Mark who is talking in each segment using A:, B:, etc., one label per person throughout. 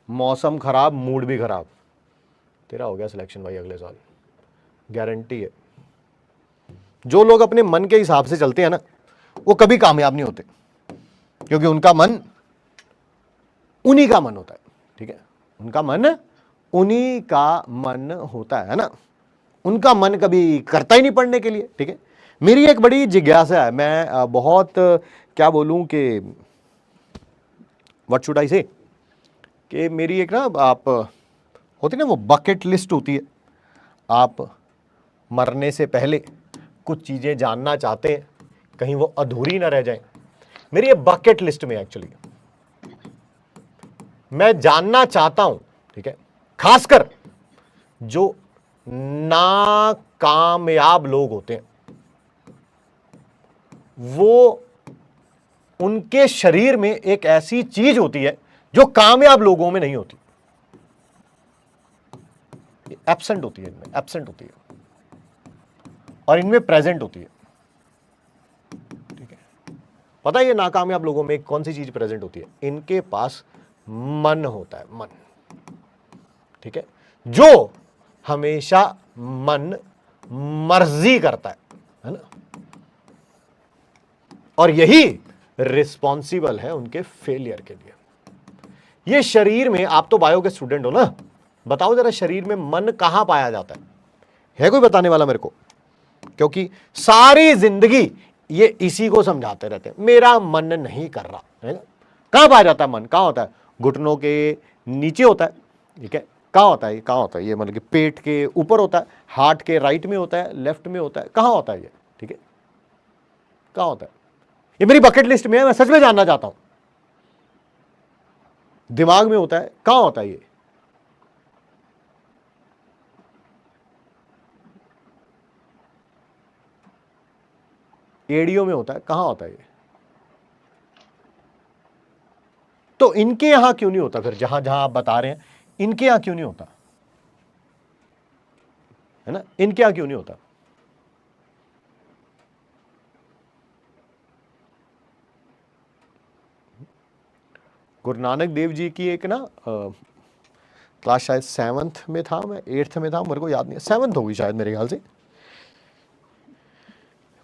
A: मौसम खराब, मूड भी खराब, तेरा हो गया सिलेक्शन भाई अगले साल, गारंटी है। जो लोग अपने मन के हिसाब से चलते हैं ना, वो कभी कामयाब नहीं होते, क्योंकि उनका मन उन्हीं का मन होता है, ठीक है, उनका मन उन्हीं का मन होता है ना, उनका मन कभी करता ही नहीं पढ़ने के लिए, ठीक है। मेरी एक बड़ी जिज्ञासा है, मैं बहुत क्या बोलूं कि व्हाट शुड आई से, कि मेरी एक ना, आप होती ना वो बकेट लिस्ट होती है, आप मरने से पहले कुछ चीजें जानना चाहते हैं, कहीं वो अधूरी ना रह जाए। मेरी ये बकेट लिस्ट में एक्चुअली मैं जानना चाहता हूं, ठीक है, खासकर जो नाकामयाब लोग होते हैं, वो उनके शरीर में एक ऐसी चीज होती है जो कामयाब लोगों में नहीं होती, एब्सेंट होती है, इनमें एब्सेंट होती है और इनमें प्रेजेंट होती है, ठीक है। पता है ये नाकामयाब लोगों में कौन सी चीज प्रेजेंट होती है? इनके पास मन होता है, मन, ठीक है, जो हमेशा मन मर्जी करता है ना, और यही रिस्पॉन्सिबल है उनके फेलियर के लिए। ये शरीर में, आप तो बायो के स्टूडेंट हो ना, बताओ जरा शरीर में मन कहां पाया जाता है कोई बताने वाला मेरे को? क्योंकि सारी जिंदगी ये इसी को समझाते रहते हैं, मेरा मन नहीं कर रहा है ना। कहां पाया जाता है मन? कहां होता है? घुटनों के नीचे होता है, ठीक है। कहां होता है? कहां होता है ये? मतलब कि पेट के ऊपर होता है, हार्ट के राइट में होता है, लेफ्ट में होता है, कहां होता है ये, ठीक है, कहां होता है? ये मेरी बकेट लिस्ट में है, मैं सच में जानना चाहता हूं। दिमाग में होता है, कहां होता है ये? एड़ियों में होता है, कहां होता है ये? तो इनके यहां क्यों नहीं होता फिर? जहां जहां आप बता रहे हैं, इनके यहां क्यों नहीं होता है ना? इनके यहां क्यों नहीं होता? गुरु नानक देव जी की एक ना क्लास शायद 7th में था, मैं 8th में था, मेरे को याद नहीं, 7th होगी शायद मेरे ख्याल से।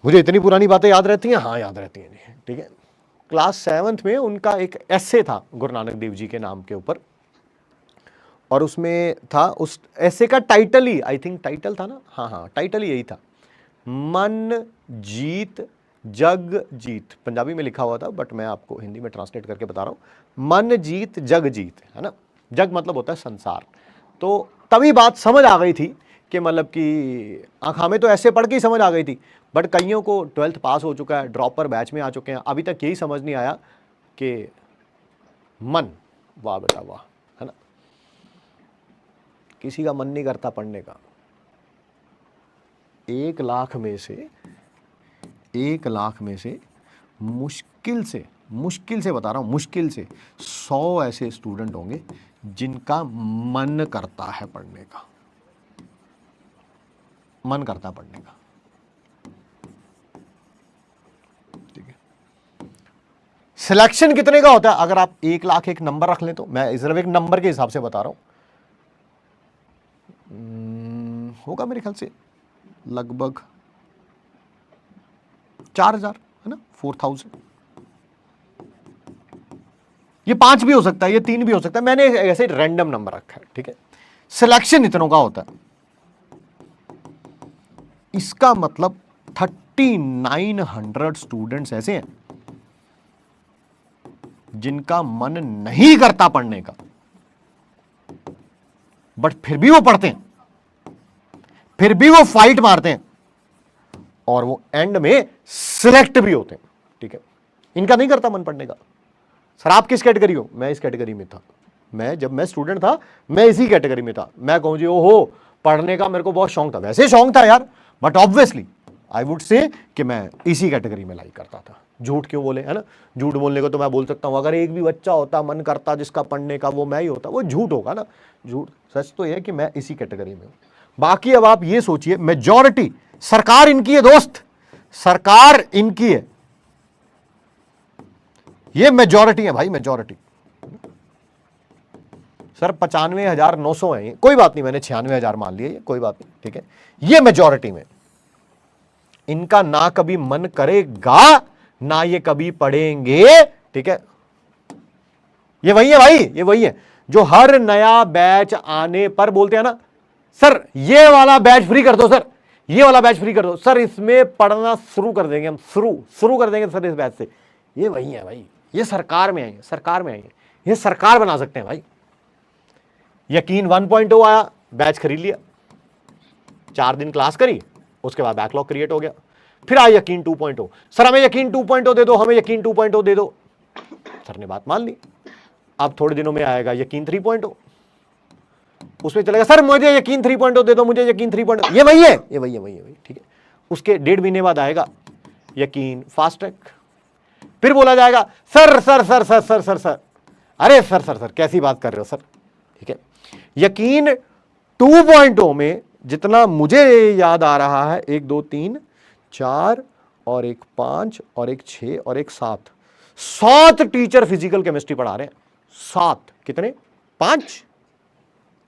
A: मुझे इतनी पुरानी बातें याद रहती हैं, हाँ याद रहती हैं, ठीक है। क्लास 7th में उनका एक एसे था गुरु नानक देव जी के नाम के ऊपर, और उसमें था, उस एसे का title he, I think title था ना, हाँ हाँ टाइटल ही यही था, मन जीत जग जीत। पंजाबी में लिखा हुआ था, बट मैं आपको हिंदी में ट्रांसलेट करके बता रहा हूं, मन जीत जग जीत, है ना। जग मतलब होता है संसार। तो तभी बात समझ आ गई थी कि मतलब कि आँख में तो ऐसे पढ़ के ही समझ आ गई थी, बट कईयों को 12th पास हो चुका है, ड्रॉपर बैच में आ चुके हैं, अभी तक यही समझ नहीं आया कि मन, वाह बेटा वाह, है ना, किसी का मन नहीं करता पढ़ने का। 1 लाख में से 1 लाख में से मुश्किल से बता रहा हूं, मुश्किल से 100 ऐसे स्टूडेंट होंगे जिनका मन करता है पढ़ने का, मन करता है पढ़ने का, ठीक है। सिलेक्शन कितने का होता है? अगर आप 1 लाख एक नंबर रख लें तो, मैं सिर्फ एक नंबर के हिसाब से बता रहा हूं, होगा मेरे ख्याल से लगभग 4000, है ना, 4000। ये 5 भी हो सकता है, ये 3 भी हो सकता है, मैंने ऐसे रैंडम नंबर रखा है, ठीक है। सिलेक्शन इतनों का होता है, इसका मतलब 3900 स्टूडेंट्स ऐसे हैं जिनका मन नहीं करता पढ़ने का, बट फिर भी वो पढ़ते हैं, फिर भी वो फाइट मारते हैं, और वो एंड में सिलेक्ट भी होते हैं, ठीक है। इनका नहीं करता मन पढ़ने का। सर आप किस कैटेगरी हो? मैं इस कैटेगरी में था, जब मैं स्टूडेंट था मैं इसी कैटेगरी में था। मैं कहूं जी ओहो पढ़ने का मेरे को बहुत शौक था, वैसे शौक था यार, but obviously I would say कि मैं इसी कैटेगरी में लाइक करता था। झूठ क्यों बोले, है ना, झूठ बोलने को तो मैं बोल सकता हूं, अगर एक भी बच्चा होता मन करता जिसका पढ़ने का, वो मैं ही होता, वो झूठ होगा ना, झूठ। सच तो यह कि मैं इसी कैटेगरी में हूं। बाकी अब आप ये सोचिए, मेजॉरिटी, सरकार इनकी है दोस्त, सरकार इनकी है, ये मेजॉरिटी है भाई, मेजॉरिटी। सर 95,900 है, कोई बात नहीं, मैंने 96,000 मान लिया, ये कोई बात नहीं, ठीक है। ये मेजॉरिटी में इनका ना कभी मन करेगा ना ये कभी पढ़ेंगे, ठीक है। ये वही है भाई, ये वही है जो हर नया बैच आने पर बोलते हैं ना, सर ये वाला बैच फ्री कर दो, सर ये वाला बैच फ्री कर दो, सर इसमें पढ़ना शुरू कर देंगे हम, शुरू कर देंगे सर इस बैच से। ये वही है भाई, ये सरकार में आएंगे, सरकार में आएंगे, ये सरकार बना सकते हैं भाई। यकीन 1.0 आया, बैच खरीद लिया, 4 दिन क्लास करी, उसके बाद बैकलॉग क्रिएट हो गया। फिर आया यकीन 2.0, सर हमें यकीन 2.0 दे दो, हमें यकीन 2.0 दे दो। सर ने बात मान ली। अब थोड़े दिनों में आएगा यकीन 3.0, उसमें चलेगा सर मुझे यकीन 3.0 दे दो, मुझे यकीन 3.0। ये वही है, ये वही है, वही है, ठीक है। उसके 1.5 महीने बाद आएगा यकीन फास्ट ट्रैक। फिर बोला जाएगा sir sir sir sir sir sir sir अरे सर सर सर कैसी बात कर रहे हो सर, ठीक है। यकीन 2.0 में जितना मुझे याद आ रहा है, 1 2 3 4 और 1 5 और 1 6 और 1 7 टीचर फिजिकल केमिस्ट्री पढ़ा रहे हैं। 7 कितने, 5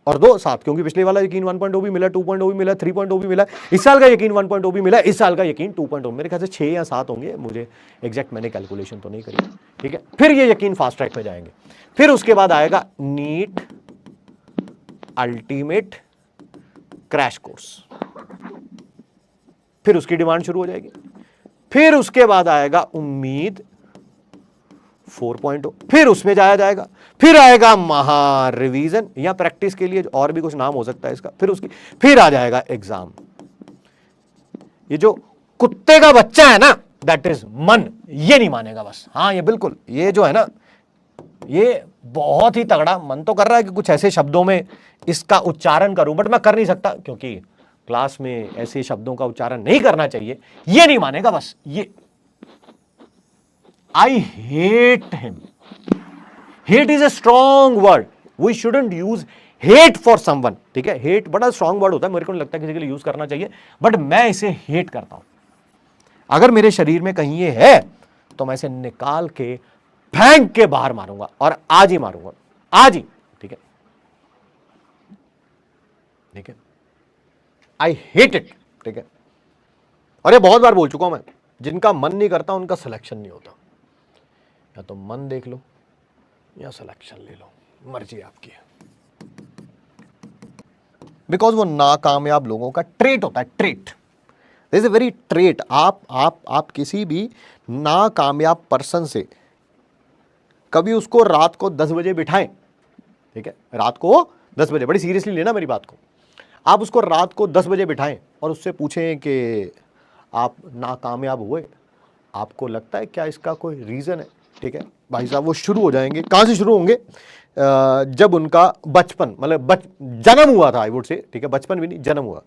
A: और 2 7, क्योंकि पिछले वाला यकीन 1.0 भी मिला, 2.0 भी मिला, 3.0 भी मिला, इस साल का यकीन 1.0 भी मिला, इस साल का यकीन 2.0, मेरे ख्याल से 6 या 7 होंगे, मुझे एग्जैक्ट मैंने कैलकुलेशन तो नहीं करी, ठीक है। फिर ये यकीन फास्ट ट्रैक में जाएंगे। फिर उसके बाद आएगा नीट अल्टीमेट क्रैश कोर्स, फिर उसकी डिमांड शुरू हो जाएगी। फिर उसके बाद आएगा उम्मीद 4.0, फिर उसमें जाया जाएगा। फिर आएगा महा रिवीजन या प्रैक्टिस के लिए और भी कुछ नाम हो सकता है इसका। फिर आ जाएगा एग्जाम। ये जो कुत्ते का बच्चा है ना, दैट इज मन, ये नहीं मानेगा बस। हाँ ये बिल्कुल, ये जो है ना, ये बहुत ही तगड़ा मन तो कर रहा है कि कुछ ऐसे शब्दों में इसका उच्चारण करूं, बट मैं कर नहीं सकता क्योंकि क्लास में ऐसे शब्दों का उच्चारण नहीं करना चाहिए। ये नहीं मानेगा बस, ये I hate him. Hate is a strong word. We shouldn't use hate for someone. ठीक है, hate बड़ा strong word होता है, मेरे को नहीं लगता किसी के लिए यूज करना चाहिए, बट मैं इसे hate करता हूं। अगर मेरे शरीर में कहीं ये है तो मैं इसे निकाल के फेंक के बाहर मारूंगा, और आज ही मारूंगा, आज ही, ठीक है, ठीक है। I hate it, ठीक है। और ये बहुत बार बोल चुका हूं मैं, जिनका मन नहीं करता उनका सिलेक्शन नहीं होता। या तो मन देख लो या सिलेक्शन ले लो, मर्जी आपकी है। बिकॉज वो नाकामयाब लोगों का ट्रेट होता है, trait is a very trait. आप किसी भी नाकामयाब पर्सन से कभी उसको रात को 10 बजे बिठाएं, ठीक है, रात को 10 बजे, बड़ी सीरियसली लेना मेरी बात को। आप उसको रात को 10 बजे बिठाएं और उससे पूछें कि आप नाकामयाब हुए, आपको लगता है क्या इसका कोई रीज़न है, ठीक है भाई साहब, वो शुरू हो जाएंगे। कहाँ से शुरू होंगे? जब उनका बचपन, मतलब जन्म हुआ था, आई वुड से, ठीक है, बचपन भी नहीं, जन्म हुआ।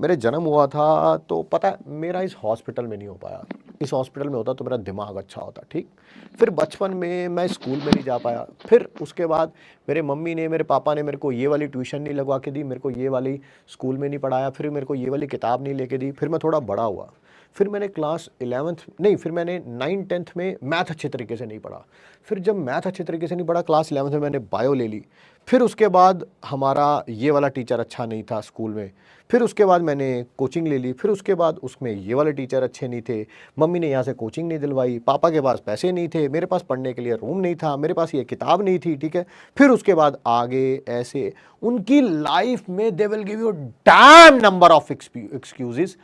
A: मेरे जन्म हुआ था तो पता है मेरा इस हॉस्पिटल में नहीं हो पाया, इस हॉस्पिटल में होता तो मेरा दिमाग अच्छा होता, ठीक। फिर बचपन में मैं स्कूल में नहीं जा पाया, फिर उसके बाद मेरे मम्मी ने, मेरे पापा ने मेरे को ये वाली ट्यूशन नहीं लगवा के दी, मेरे को ये वाली स्कूल में नहीं पढ़ाया, फिर मेरे को ये वाली किताब नहीं लेके दी। फिर मैं थोड़ा बड़ा हुआ, फिर मैंने क्लास 11th नहीं, फिर मैंने 9th 10th में मैथ अच्छे तरीके से नहीं पढ़ा। फिर जब मैथ अच्छे तरीके से नहीं पढ़ा, क्लास 11th में मैंने बायो ले ली। फिर उसके बाद हमारा ये वाला टीचर अच्छा नहीं था स्कूल में, फिर उसके बाद मैंने कोचिंग ले ली। फिर उसके बाद उसमें ये वाले टीचर अच्छे नहीं थे, मम्मी ने यहाँ से कोचिंग नहीं दिलवाई, पापा के पास पैसे नहीं थे, मेरे पास पढ़ने के लिए रूम नहीं था, मेरे पास ये किताब नहीं थी, ठीक है। फिर उसके बाद आगे ऐसे उनकी लाइफ में they will give you damn number of excuses,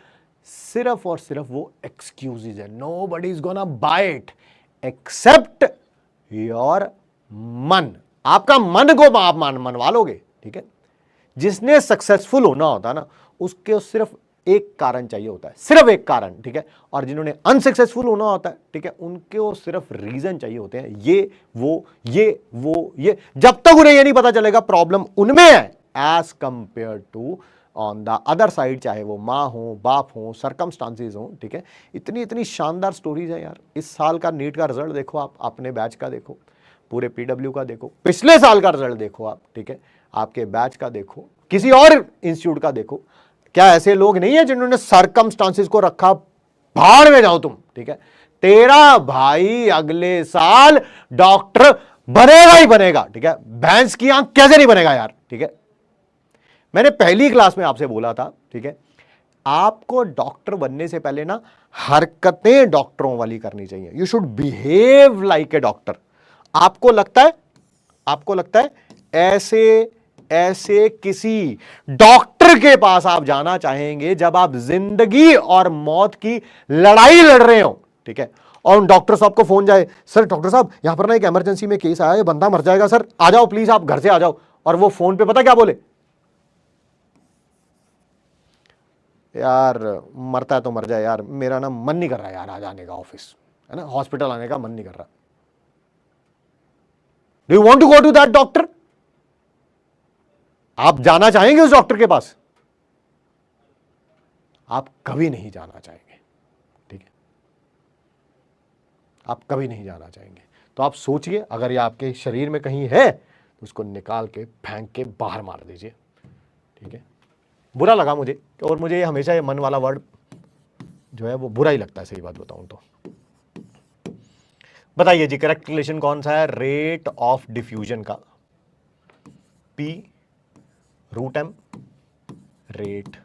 A: सिर्फ और सिर्फ वो एक्सक्यूजेज है। Nobody is gonna buy it except your मन। आपका मन को आप मनवा लोगे, ठीक है। जिसने सक्सेसफुल होना होता ना, उसके सिर्फ एक कारण चाहिए होता है, सिर्फ एक कारण, ठीक है। और जिन्होंने अनसक्सेसफुल होना होता है, ठीक है, उनको सिर्फ रीजन चाहिए होते हैं, ये वो ये। जब तक उन्हें ये नहीं पता चलेगा प्रॉब्लम उनमें है as compare to on the other side, चाहे वो माँ हो, बाप हो, सर्कमस्टांसेस हो, ठीक है। इतनी शानदार स्टोरीज है यार। इस साल का नीट का रिजल्ट देखो आप, अपने बैच का देखो, पूरे पीडब्ल्यू का देखो, पिछले साल का रिजल्ट देखो आप, ठीक है, आपके बैच का देखो, किसी और इंस्टीट्यूट का देखो। क्या ऐसे लोग नहीं है जिन्होंने सर्कमस्टांसेस को रखा भाड़ में जाओ तुम, ठीक है। तेरा भाई अगले साल डॉक्टर बनेगा ही बनेगा, ठीक है। भैंस की आंख कैसे नहीं बनेगा यार, ठीक है। मैंने पहली क्लास में आपसे बोला था, ठीक है, आपको डॉक्टर बनने से पहले ना हरकतें डॉक्टरों वाली करनी चाहिए। You should behave like a doctor. आपको लगता है ऐसे ऐसे किसी डॉक्टर के पास आप जाना चाहेंगे जब आप जिंदगी और मौत की लड़ाई लड़ रहे हो, ठीक है, और उन डॉक्टर साहब को फोन जाए, सर डॉक्टर साहब यहां पर ना एक इमरजेंसी में केस आया है, बंदा मर जाएगा सर, आ जाओ प्लीज, आप घर से आ जाओ। और वो फोन पे पता क्या बोले, यार मरता है तो मर जाए यार, मेरा ना मन नहीं कर रहा यार आज आने का ऑफिस, है ना, हॉस्पिटल आने का मन नहीं कर रहा। Do you want to go to that doctor? आप जाना चाहेंगे उस डॉक्टर के पास? आप कभी नहीं जाना चाहेंगे, ठीक है, आप कभी नहीं जाना चाहेंगे। तो आप सोचिए, अगर ये आपके शरीर में कहीं है तो उसको निकाल के फेंक के बाहर मार दीजिए, ठीक है। बुरा लगा मुझे, और मुझे हमेशा ये मन वाला वर्ड जो है वो बुरा ही लगता है, सही बात बताऊं तो। बताइए जी, करेक्ट रिलेशन कौन सा है रेट ऑफ डिफ्यूजन का? P √m rate